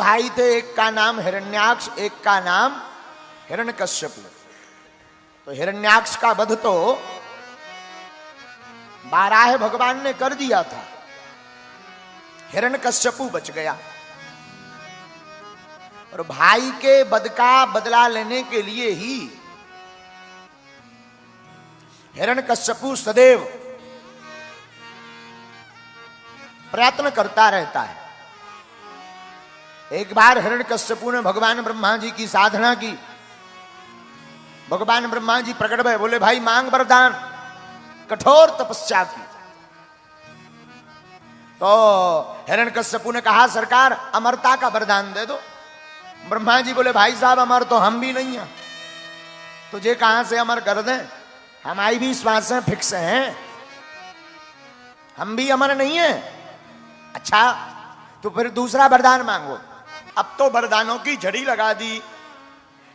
भाई थे, एक का नाम हिरण्याक्ष, एक का नाम हिरण्यकश्यपु। तो हिरण्याक्ष का वध तो बाराह भगवान ने कर दिया था, हिरण्यकश्यपु बच गया। और भाई के वध का बदला लेने के लिए ही हिरण्यकश्यपु सदैव प्रयत्न करता रहता है। एक बार हिरण्यकश्यपु ने भगवान ब्रह्मा जी की साधना की। भगवान ब्रह्मा जी प्रकट भय, बोले भाई मांग वरदान। कठोर तपस्या की। तो हिरण्यकश्यपु ने कहा सरकार अमरता का वरदान दे दो। ब्रह्मा जी बोले भाई साहब अमर तो हम भी नहीं हैं, तुझे कहां से अमर कर दें, हमारी भी श्वासें फिक्स हैं, हम भी अमर नहीं हैं। अच्छा तो फिर दूसरा वरदान मांगो। अब तो वरदानों की झड़ी लगा दी।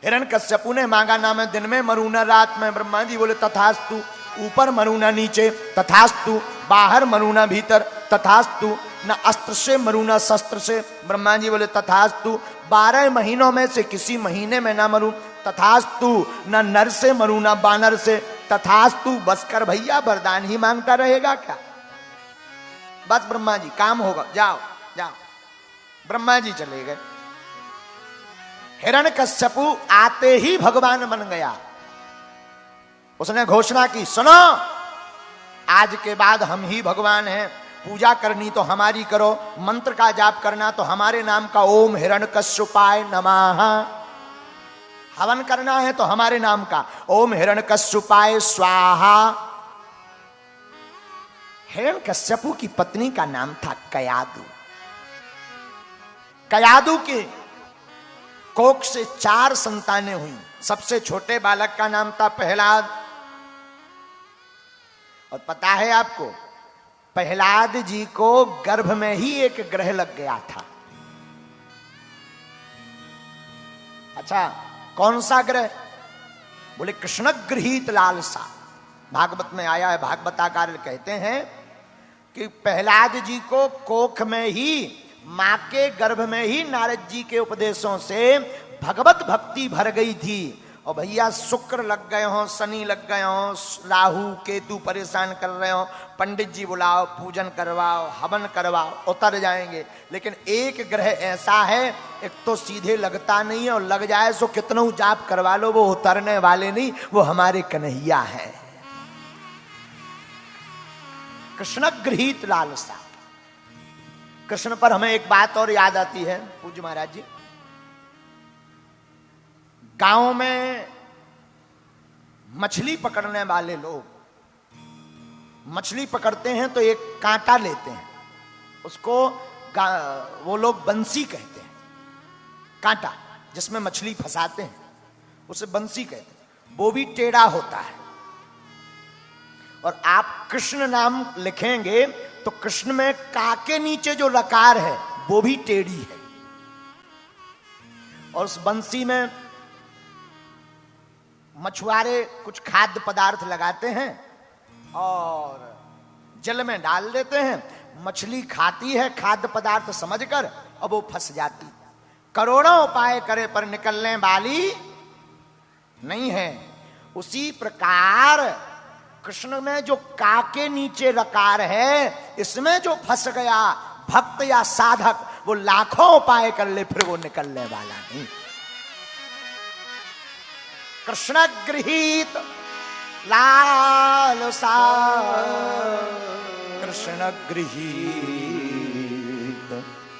हिरण्यकश्यपु ने मांगा ना मैं दिन में मरूं ना रात में। ब्रह्मा जी बोले तथास्तु, ऊपर मरूं ना नीचे तथास्तु, बाहर मरूं ना भीतर तथास्तु, न अस्त्र से मरूं ना शस्त्र से। ब्रह्मा जी बोले तथास्तु, 12 महीनों में से किसी महीने में ना मरूं तथास्तु, न नर से मरूं ना बानर से तथास्तु। बस कर भैया, वरदान ही मांगता रहेगा क्या? बस ब्रह्मा जी काम होगा, जाओ जाओ। ब्रह्मा जी चले गए। हिरण्यकश्यपु आते ही भगवान बन गया। उसने घोषणा की सुनो, आज के बाद हम ही भगवान हैं, पूजा करनी तो हमारी करो, मंत्र का जाप करना तो हमारे नाम का, ओम हिरण्यकश्यपाय नमः। हवन करना है तो हमारे नाम का, ओम हिरण्यकश्यपाय स्वाहा। हिरण्यकश्यपु की पत्नी का नाम था कयादु। कयादु के कोख से 4 संतानें हुई। सबसे छोटे बालक का नाम था प्रहलाद। और पता है आपको, प्रहलाद जी को गर्भ में ही एक ग्रह लग गया था। अच्छा कौन सा ग्रह? बोले कृष्ण गृहीत लालसा। भागवत में आया है, भागवताकार कहते हैं कि प्रहलाद जी को कोख में ही, मां के गर्भ में ही नारद जी के उपदेशों से भगवत भक्ति भर गई थी। और भैया शुक्र लग गए हो, शनि लग गए हो, राहु केतु परेशान कर रहे हो, पंडित जी बुलाओ, पूजन करवाओ, हवन करवाओ, उतर जाएंगे। लेकिन एक ग्रह ऐसा है, एक तो सीधे लगता नहीं है, और लग जाए सो कितना जाप करवा लो वो उतरने वाले नहीं, वो हमारे कन्हैया है। कृष्ण गृहीत लालसा। कृष्ण पर हमें एक बात और याद आती है पूज्य महाराज जी। गांव में मछली पकड़ने वाले लोग मछली पकड़ते हैं तो एक कांटा लेते हैं, उसको वो लोग बंसी कहते हैं। कांटा जिसमें मछली फंसाते हैं उसे बंसी कहते हैं। वो भी टेढ़ा होता है। और आप कृष्ण नाम लिखेंगे तो कृष्ण में का के नीचे जो लकार है वो भी टेढ़ी है। और उस बंसी में मछुआरे कुछ खाद्य पदार्थ लगाते हैं और जल में डाल देते हैं। मछली खाती है खाद्य पदार्थ समझकर, अब वो फंस जाती। करोड़ों उपाय करे पर निकलने वाली नहीं है। उसी प्रकार कृष्ण में जो का के नीचे रकार है, इसमें जो फंस गया भक्त या साधक, वो लाखों उपाय कर ले फिर वो निकलने वाला नहीं। कृष्ण गृहीत लालसा, कृष्ण गृहीत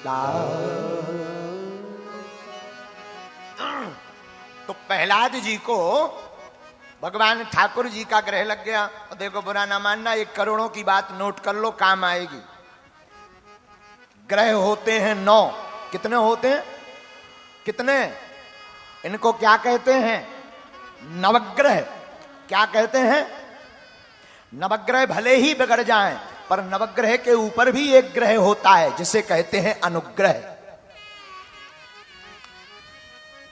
लालसा। तो प्रहलाद जी को भगवान ठाकुर जी का ग्रह लग गया। और देखो बुरा ना मानना, एक करोड़ों की बात नोट कर लो, काम आएगी। ग्रह होते हैं 9। कितने होते हैं? कितने? इनको क्या कहते हैं? नवग्रह। क्या कहते हैं? नवग्रह भले ही बिगड़ जाएं, पर नवग्रह के ऊपर भी एक ग्रह होता है जिसे कहते हैं अनुग्रह।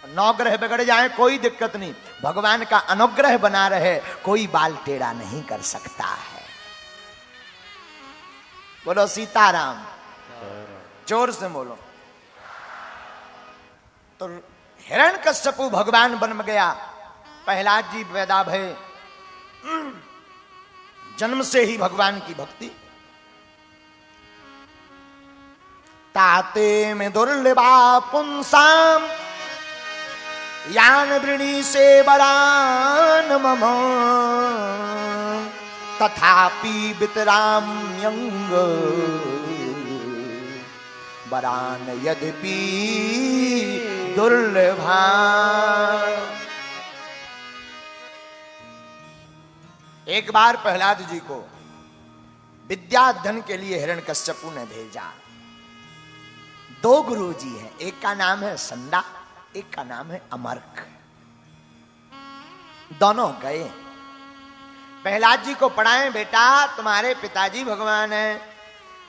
9 ग्रह बिगड़ जाए कोई दिक्कत नहीं, भगवान का अनुग्रह बना रहे, कोई बाल टेढ़ा नहीं कर सकता है। बोलो सीताराम, जोर से बोलो। तो हिरण्यकश्यपु भगवान बन गया, प्रहलाद जी पैदा भय, जन्म से ही भगवान की भक्ति। ताते में दुर्लभा पुंसाम यान वृणी से बरान मम तथापि वितराम्यंग बरान यद्यपि दुर्लभा। एक बार प्रहलाद जी को विद्याधन के लिए हिरण्यकश्यपु ने भेजा। दो गुरु जी हैं, एक का नाम है संदा, एक का नाम है अमर्क। दोनों गए, प्रहलाद जी को पढ़ाएं, बेटा तुम्हारे पिताजी भगवान हैं।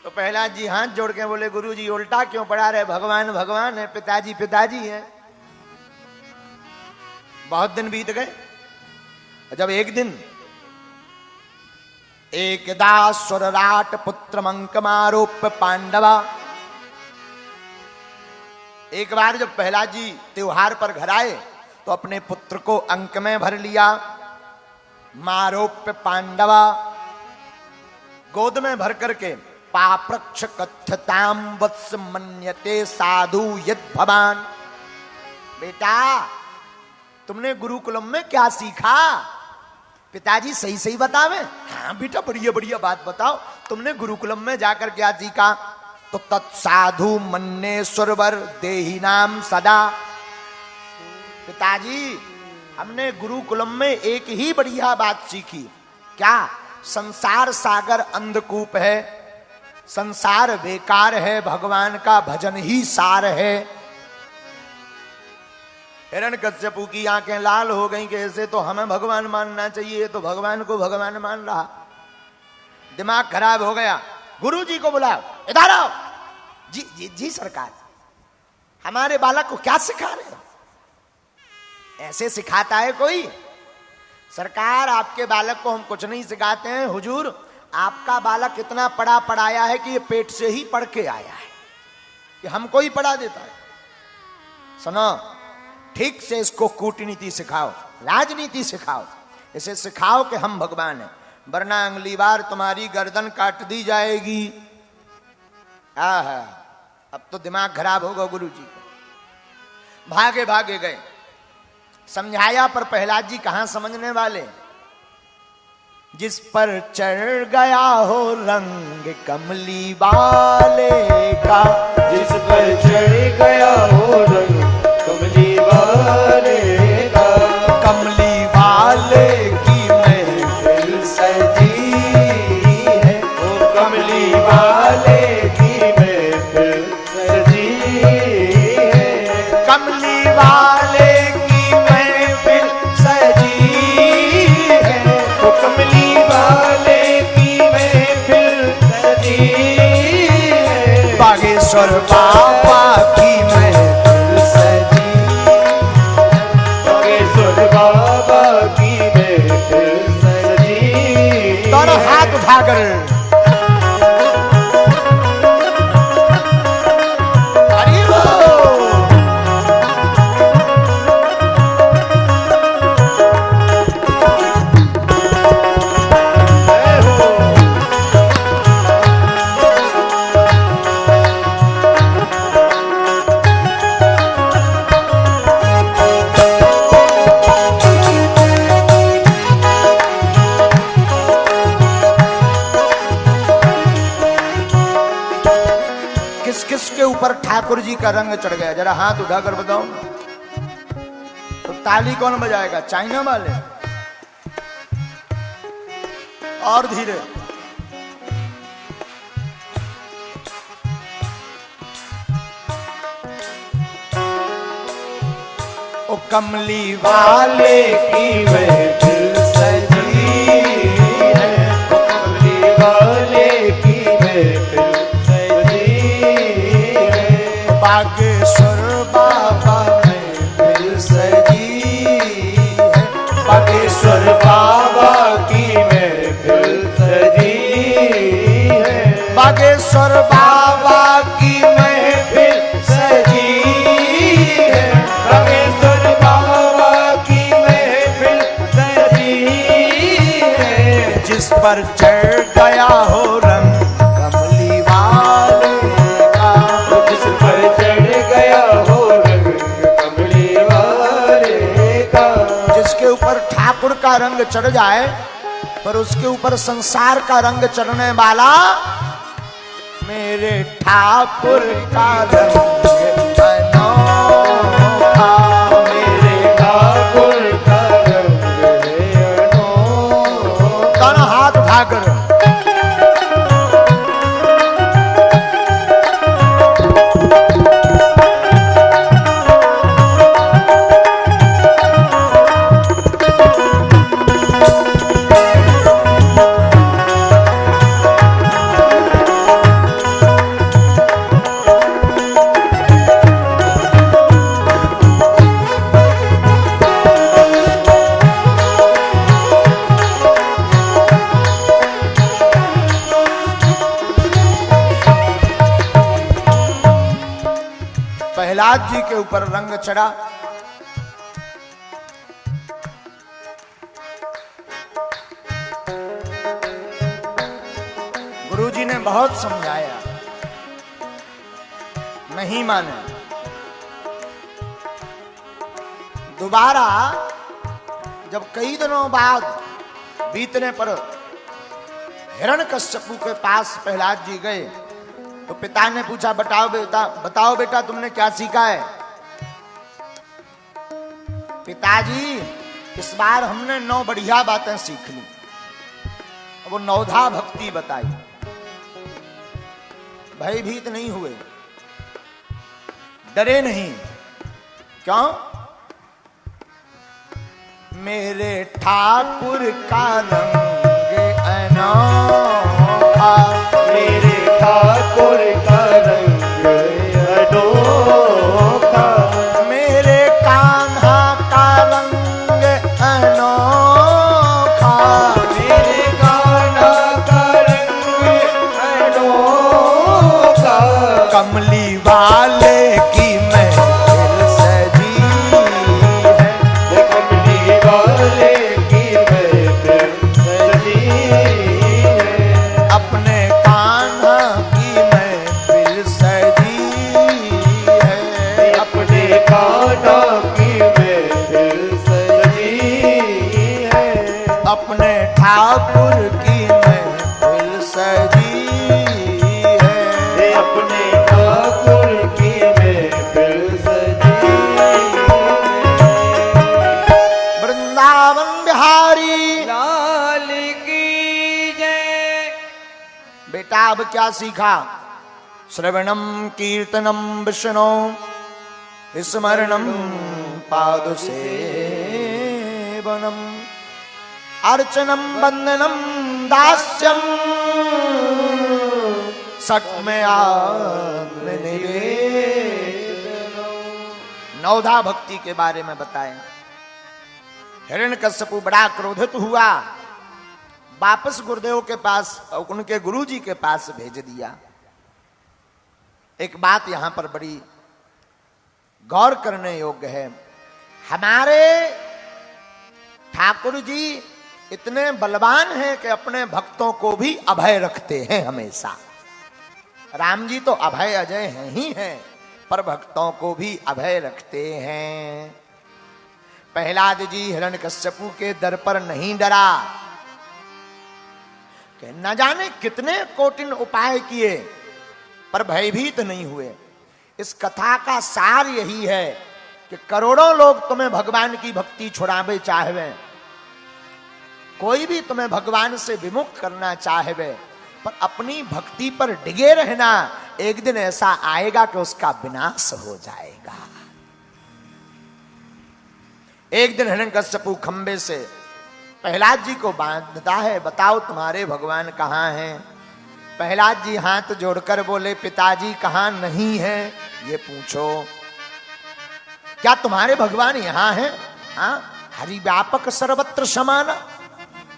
तो प्रहलाद जी हाथ जोड़ के बोले, गुरु जी उल्टा क्यों पढ़ा रहे, भगवान भगवान है, पिताजी पिताजी हैं। बहुत दिन बीत गए। जब एक दिन एकदा स्वरराट पुत्र मंकमारोप्य पांडवा, एक बार जब प्रहलाद जी त्योहार पर घर आए तो अपने पुत्र को अंक में भर लिया। मारोप्य पांडवा, गोद में भर करके, पाप्रक्ष कथ्यताम वत्स मन्यते साधु यद भवान। बेटा तुमने गुरुकुलम में क्या सीखा, पिताजी सही सही बतावे। हाँ बेटा बढ़िया बढ़िया बात बताओ, तुमने गुरुकुलम में जाकर क्या सीखा। तो तत्साधु मन्नेश्वर देही नाम सदा। पिताजी हमने गुरुकुलम में एक ही बढ़िया बात सीखी, क्या, संसार सागर अंधकूप है, संसार बेकार है, भगवान का भजन ही सार है। हिरण्यकश्यपु की आंखें लाल हो गईं कि ऐसे तो हमें भगवान मानना चाहिए, तो भगवान को भगवान मान रहा। दिमाग खराब हो गया। गुरु जी को बुलाओ, इधर आओ। जी जी जी सरकार, हमारे बालक को क्या सिखा रहे हो, ऐसे सिखाता है कोई। सरकार आपके बालक को हम कुछ नहीं सिखाते हैं हुजूर, आपका बालक इतना पढ़ा पढ़ाया है कि ये पेट से ही पढ़ के आया है, कि हमको ही पढ़ा देता है। सुनो, ठीक से इसको कूटनीति सिखाओ, राजनीति सिखाओ, इसे सिखाओ कि हम भगवान हैं, वरना अगली बार तुम्हारी गर्दन काट दी जाएगी। आहा, अब तो दिमाग खराब होगा गुरु जी को। भागे भागे गए, समझाया पर प्रहलाद जी कहां समझने वाले। जिस पर चढ़ गया हो रंग कमली वाले का, जिस पर चढ़ गया हो रंग कमली वाले का, कमली वाले की महफिल सजी है, ओ कमली वाले की महफिल सजी है, कमली वाले की महफिल सजी है, ओ कमली वाले की महफिल सजी है, बागेश्वर बाबा की महफिल सजी, बागेश्वर बाबा की महफिल सजी। दोनों हाथ उठाकर हरि बोल। किस किस के ऊपर ठाकुर जी का रंग चढ़ गया, जरा हाथ उठाकर बताओ। तो ताली कौन बजाएगा, चाइना वाले। और धीरे, ओ कमली वाले की महफिल सजी है, ओ कमली वाले की महफिल सजी है, बागेश्वर बाबा महफिल सजी है, बागेश्वर बाबा की महफिल सजी है, बागेश्वर बाबा की महफिल सजी है, ऊपर चढ़ गया हो रंग कमली वाले का। जिस पर चढ़ गया हो रंग कमली वाले का। जिसके ऊपर ठाकुर का रंग चढ़ जाए पर उसके ऊपर संसार का रंग चढ़ने वाला मेरे ठाकुर का रंग अनोखा। मेरे ठाकुर का रंग अनोखा। दोनों हाथ उठाकर प्रहलाद जी के ऊपर रंग चढ़ा। गुरुजी ने बहुत समझाया, नहीं माने। दोबारा जब कई दिनों बाद बीतने पर हिरण्यकश्यपु के पास प्रहलाद जी गए तो पिता ने पूछा, बताओ बेटा तुमने क्या सीखा है? पिताजी इस बार हमने 9 बढ़िया बातें सीख ली। वो 9धा भक्ति बताई। भयभीत नहीं हुए, डरे नहीं। क्यों? मेरे ठाकुर का रंग अनोखा। मेरे ठाकुर का रंग अनोखा। मेरे कान्हा का रंग अनोखा। मेरे कान्हा का रंग अनोखा। कमली वाले की महफिल सजी है। कमली वाले की महफिल सजी है। अपने कान्हा की महफिल सजी है। अपने कान्हा की महफिल सजी है। अपने ठाकुर की महफिल सजी है। अपने ठाकुर की महफिल सजी है। वृंदावन बिहारी लाल की जय। बेटा अब क्या सीखा? श्रवणम कीर्तनम विष्णु स्मरणम पाद सेवनम अर्चनम वंदनम दास्यम सक्मे आत्मनिवेदनम। 9धा भक्ति के बारे में बताएं। हिरण्यकश्यपु बड़ा क्रोधित हुआ, वापस गुरुदेव के पास, उनके गुरुजी के पास भेज दिया। एक बात यहां पर बड़ी गौर करने योग्य है। हमारे ठाकुर जी इतने बलवान हैं कि अपने भक्तों को भी अभय रखते हैं हमेशा। राम जी तो अभय अजय हैं ही हैं, पर भक्तों को भी अभय रखते हैं। प्रहलाद जी हिरण्यकश्यपु के दर पर नहीं डरा कि न जाने कितने कठिन उपाय किए पर भयभीत नहीं हुए। इस कथा का सार यही है कि करोड़ों लोग तुम्हें भगवान की भक्ति छुड़ावे चाहवे, कोई भी तुम्हें भगवान से विमुख करना चाहवे, पर अपनी भक्ति पर डिगे रहना। एक दिन ऐसा आएगा कि उसका विनाश हो जाएगा। एक दिन हिरण्यकश्यपु खंबे से प्रहलाद जी को बांधता है, बताओ तुम्हारे भगवान कहाँ हैं? प्रहलाद जी हाथ जोड़कर बोले, पिताजी कहाँ नहीं है ये पूछो। क्या तुम्हारे भगवान यहाँ हैं? हाँ, हरि व्यापक सर्वत्र समान,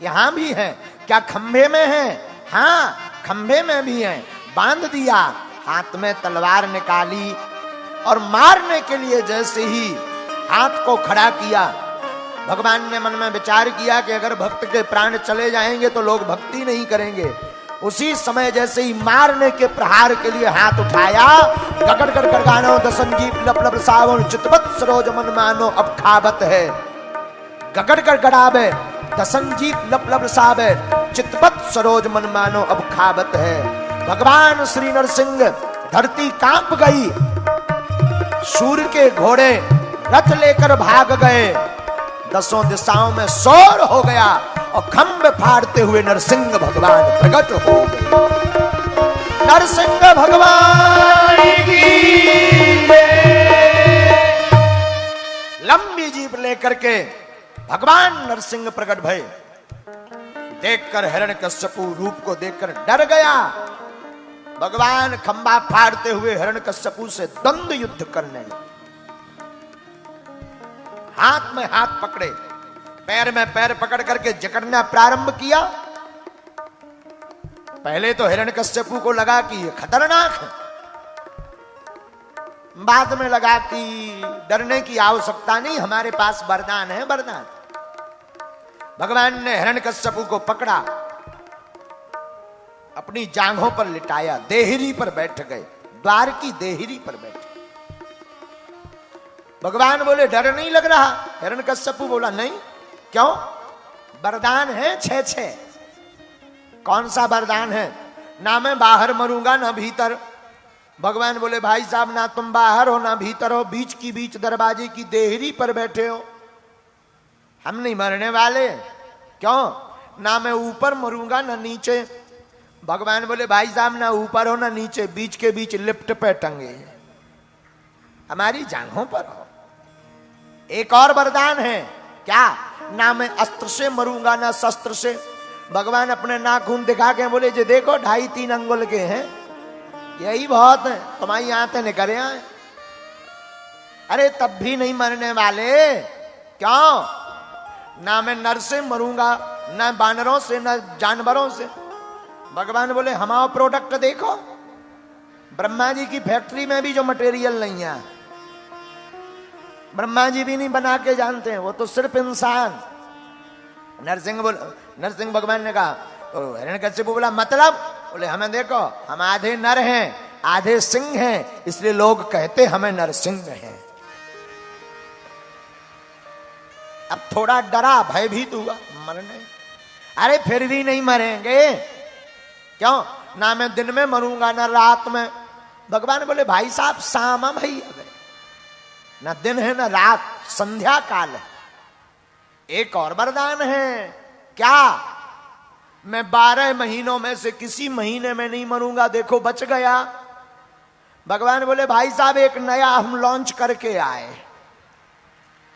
यहाँ भी है। क्या खंभे में है? हाँ, खंभे में भी है। बांध दिया, हाथ में तलवार निकाली और मारने के लिए जैसे ही हाथ को खड़ा किया, भगवान ने मन में विचार किया कि अगर भक्त के प्राण चले जाएंगे तो लोग भक्ति नहीं करेंगे। उसी समय जैसे ही मारने के प्रहार के लिए हाथ उठाया, गगड़ गड़ गड़गानो दसंजीव लप लप सावन चितवत सरोज मन मानो अब खावत है। गगड़ गड़ गड़ावे दसंजीव लप लप सावे चितवत सरोज मन मानो अब खावत है। भगवान श्री नरसिंह, धरती कांप गई, सूर्य के घोड़े रथ लेकर भाग गए, दसों दिशाओं में शोर हो गया और खंभ फाड़ते हुए नरसिंह भगवान प्रकट हो गए। नरसिंह भगवान की लंबी जीभ लेकर के भगवान नरसिंह प्रकट भय। देखकर हिरण्यकश्यपु रूप को देखकर डर गया। भगवान खंभा फाड़ते हुए हिरण्यकश्यपु से द्वंद्व युद्ध करने लगे। हाथ में हाथ पकड़े, पैर में पैर पकड़ करके जकड़ना प्रारंभ किया। पहले तो हिरण्यकश्यपु को लगा कि ये खतरनाक है, बाद में लगा कि डरने की आवश्यकता नहीं, हमारे पास वरदान है, वरदान। भगवान ने हिरण्यकश्यपु को पकड़ा, अपनी जांघों पर लिटाया, देहरी पर बैठ गए, द्वार की देहरी पर बैठे। भगवान बोले डर नहीं लग रहा? हिरण्यकश्यपु बोला नहीं। क्यों? वरदान है 6। कौन सा वरदान है? ना मैं बाहर मरूंगा ना भीतर। भगवान बोले भाई साहब, ना तुम बाहर हो ना भीतर हो, बीच की बीच दरवाजे की देहरी पर बैठे हो, हम नहीं मरने वाले। क्यों? ना मैं ऊपर मरूंगा ना नीचे। भगवान बोले भाई साहब, ना ऊपर हो ना नीचे, बीच के बीच लिफ्ट पे टंगे, हमारी जांघों पर हो। एक और वरदान है, क्या? ना मैं अस्त्र से मरूंगा ना शस्त्र से। भगवान अपने नाखून दिखा के बोले जे देखो 2.5-3 अंगुल के हैं, यही बहुत है, तुम्हारी आंतें निकले आए। अरे तब भी नहीं मरने वाले। क्यों? ना मैं नर से मरूंगा ना बानरों से ना जानवरों से। भगवान बोले हमारा प्रोडक्ट देखो, ब्रह्मा जी की फैक्ट्री में भी जो मटेरियल नहीं है, ब्रह्मा जी भी नहीं बना के जानते हैं, वो तो सिर्फ इंसान। नरसिंह भगवान ने कहा, तो हिरण्यकश्यप बोला मतलब? बोले हमें देखो, हम आधे नर हैं आधे सिंह हैं, इसलिए लोग कहते हमें नरसिंह हैं। अब थोड़ा डरा, भयभीत हुआ, मरने। अरे फिर भी नहीं मरेंगे। क्यों? ना मैं दिन में मरूंगा ना रात में। भगवान बोले भाई साहब शाम भैया, ना दिन है ना रात, संध्या काल है। एक और वरदान है, क्या? मैं 12 महीनों में से किसी महीने में नहीं मरूंगा, देखो बच गया। भगवान बोले भाई साहब एक नया हम लॉन्च करके आए,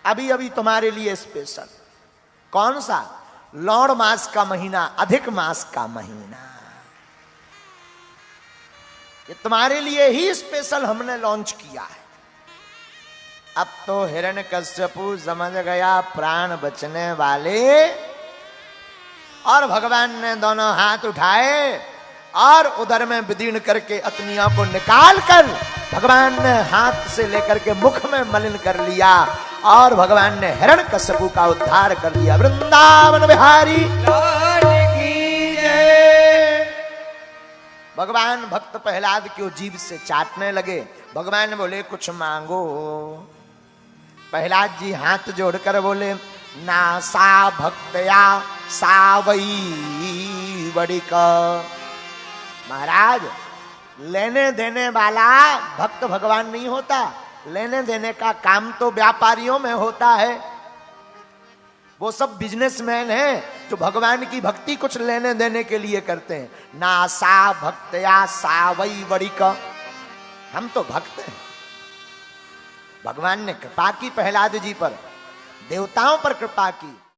अभी अभी तुम्हारे लिए स्पेशल। कौन सा? लौड़ मास का महीना, अधिक मास का महीना, ये तुम्हारे लिए ही स्पेशल हमने लॉन्च किया है। अब तो हिरण्यकश्यपु समझ गया प्राण बचने वाले, और भगवान ने दोनों हाथ उठाए और उधर में विदीर्ण करके अग्नियों को निकाल कर भगवान ने हाथ से लेकर के मुख में मलिन कर लिया, और भगवान ने हिरण्यकश्यपु का उद्धार कर दिया। वृंदावन बिहारी लाल की जय। भगवान भक्त प्रहलाद की जीभ से चाटने लगे। भगवान बोले कुछ मांगो। प्रहलाद जी हाथ जोड़कर बोले ना सा भक्तया सावई बड़िक। महाराज, लेने देने वाला भक्त भगवान नहीं होता, लेने देने का काम तो व्यापारियों में होता है। वो सब बिजनेसमैन हैं जो भगवान की भक्ति कुछ लेने देने के लिए करते हैं। ना सा भक्तया सावई बड़िक, हम तो भक्त हैं। भगवान ने कृपा की प्रहलाद जी पर, देवताओं पर कृपा की।